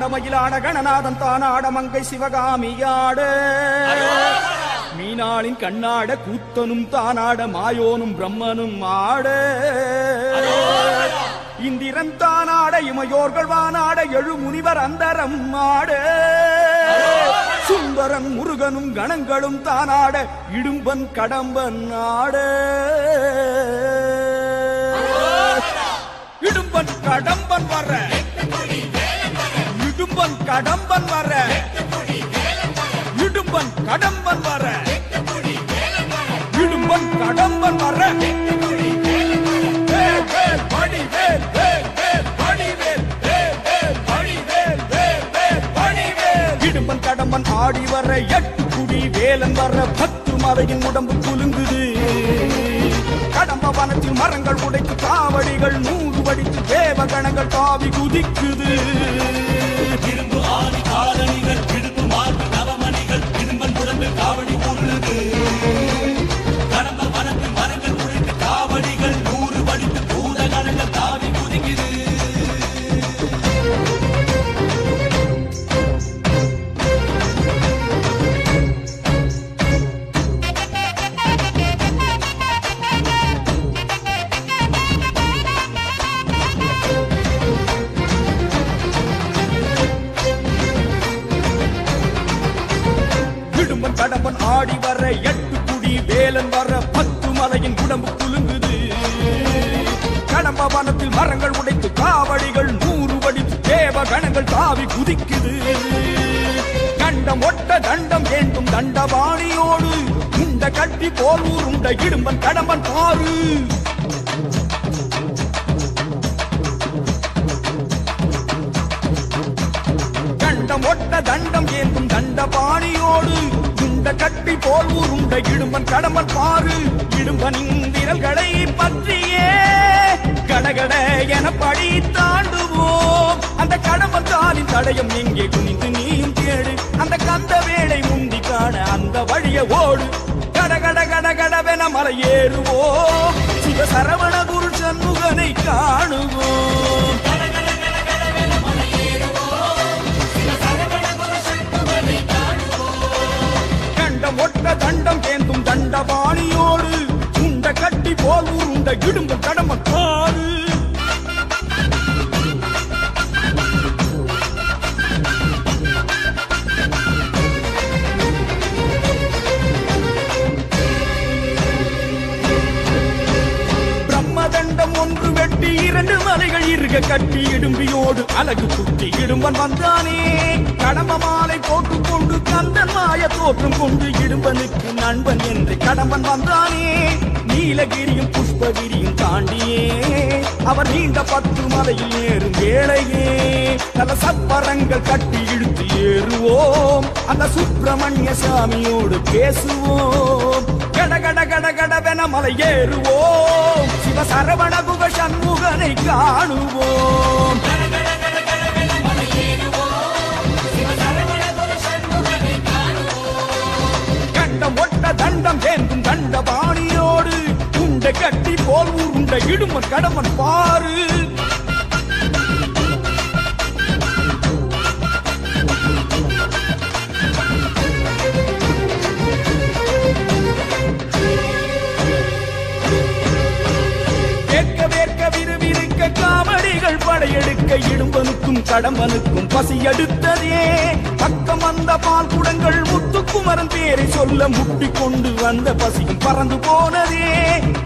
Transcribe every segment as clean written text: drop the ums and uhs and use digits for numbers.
ஆடமயிலாட கணநாதன் தானாட மங்கை சிவகாமியாட மீனாளின் கண்ணாட கூத்தனும் தானாட மாயோனும் பிரம்மனும் ஆட இந்திரன் தானாட இமையோர்கள் வானாட எழு முனிவர் அந்தரம் ஆட சுந்தரன் முருகனும் கணங்களும் தானாட இடும்பன் கடம்பன் ஆட இடும்பன் கடம்பன் வர இடும்பன் கடம்பன் வர இடும்பன் கடம்பன் வர இடும்பன் கடம்பன் வர இடும்பன் கடம்பன் ஆடி வர எட்டு குடி வேலன் வர 10 மலையின் உடம்பு குலுங்குது கடம்ப வனத்தில் மரங்கள் உடைத்து காவடிகள் 100 வடித்து தேவகணங்கள் தாவி குதிக்குது இரும்பு ஆதி காலணிகள் இடுப்பு மார்பு நவமணிகள் இரும்பன் உடம்பில் காவடி போடுது கடம்ப வனத்தில் மரங்கள் உடைத்து காவடிகள் 100 வடித்து பூதகணங்கள் தாவி குதிக்குது கடம்பன் ஆடி வர 8 குடி வேலன் வர 10 மலையின் உடம்பு குலுங்குது கடம்ப வனத்தில் மரங்கள் உடைத்து காவடிகள் 100 வடித்து தேவ கணங்கள் தாவி குதிக்குது கண்டம் ஒட்ட தண்டம் வேண்டும் தண்டபாணியோடு உண்ட கட்டி போல் உருண்ட இடும்பன் கடம்பன் பாரு கண்டம் ஒட்ட தண்டம் ஏந்தும் தண்டபாணியோடு கட்டி போல் உருண்ட இடும்பன் கடம்பன் பாரு இடும்பனின் விரல்களை பற்றியே கடகட என படி தாண்டுவோம் அந்த கடம்பன் தாலின் தடயம் எங்கே குனிந்து நீயும் தேடு அந்த கந்த வேளை முந்தி காண அந்த வழிய ஓடு கடகட கடகடவென மலை ஏறுவோம் சிவ சரவண குரு சண்முகனை காணுவோம் ஒட்ட தண்டம் ஏந்தும் தண்டபாணியோடு உண்ட கட்டி போல் உருண்ட இடும்பன் கடம்பன் பாரு பிரம்மதண்டம் ஒன்று வெட்டி 2 மலைகள் இருக கட்டி இடும்பியோடு அழகு குட்டி இடும்பன் வந்தானே கடம்ப மாலை போட்டுக்கொண்டு கந்தன் மாய தோற்றம் கொண்டு இடும்பனுக்கு நண்பன் என்று கடம்பன் வந்தானே நீலகிரியும் புஷ்பகிரியும் தாண்டியே அவர் நீண்ட 10 மலையில் ஏறும் வேளையே நல்ல சப்பரங்கள் கட்டி இழுத்து ஏறுவோம் அந்த சுப்பிரமணிய சாமியோடு பேசுவோம் கடகட கடகடவென மலை ஏறுவோம் சிவ சரவண குக சண்முகனை காணுவோம் ஒட்ட தண்டம் ஏந்தும் தண்டபாணியோடு உண்ட கட்டி போல் உருண்ட இடும்பன் கடம்பன் பாரு காவடிகள் படையெடுக்க இடும்பனுக்கும் கடம்பனுக்கும் பசி எடுத்ததே பக்கம் வந்த பால் குடங்கள் முத்துக்குமரன் பேரை சொல்ல முட்டி கொண்டு வந்த பசியும் பறந்து போனதே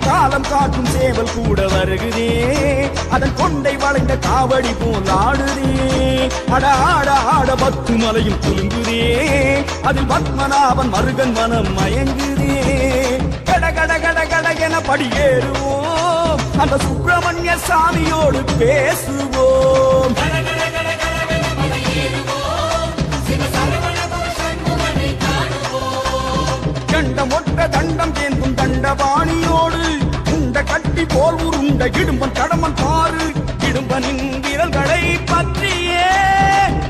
காலம் காட்டும் சேவல் கூட வருகிறே அதன் கொண்டை வளைந்த காவடி போல் ஆடுதே அட ஆட ஆட 10 மலையும் குலுங்குதே அதில் பத்மநாபன் மருகன் மனம் மயங்குதே கட கட கட கட என படியேறுவோம் அந்த சுப்பிரமணிய சாமியோடு பேசுவோம் கண்டம் ஒட்ட தண்டம் ஏந்தும் தண்டபாணியோடு உண்ட கட்டி போல் உருண்ட இடும்பன் கடம்பன் பாரு இடும்பனின் விரல்களை பற்றியே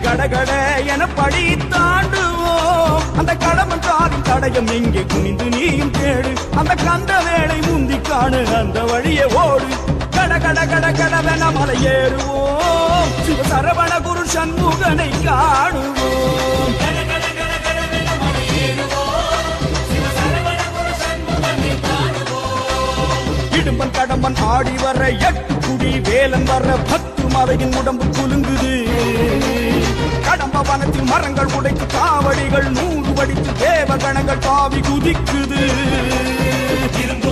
கடகட என படி தாண்டுவோம் அந்த கடம்பன் தாலின் தடயம் எங்கே குனிந்து நீயும் தேடு அந்த கந்த வேளை முந்தி காணு அந்த வழியே ஓடு கட கட கட கடவென மலை ஏறுவோம் சிவ சரவண குரு சண்முகனை காணுவோம் கர கர கர கரவென மலையேறுவோம் சிவசரவண குரு சண்முகனை காணுவோம் இடும்பன் கடம்பன் ஆடி வர எட்டு குடி வேலன் வர பத்து மலையின் உடம்பு குலுங்குது கடம்ப வனத்தில் மரங்கள் உடைத்து காவடிகள் 100 வடித்து தேவகணங்கள் தாவி குதிக்குது இரும்பு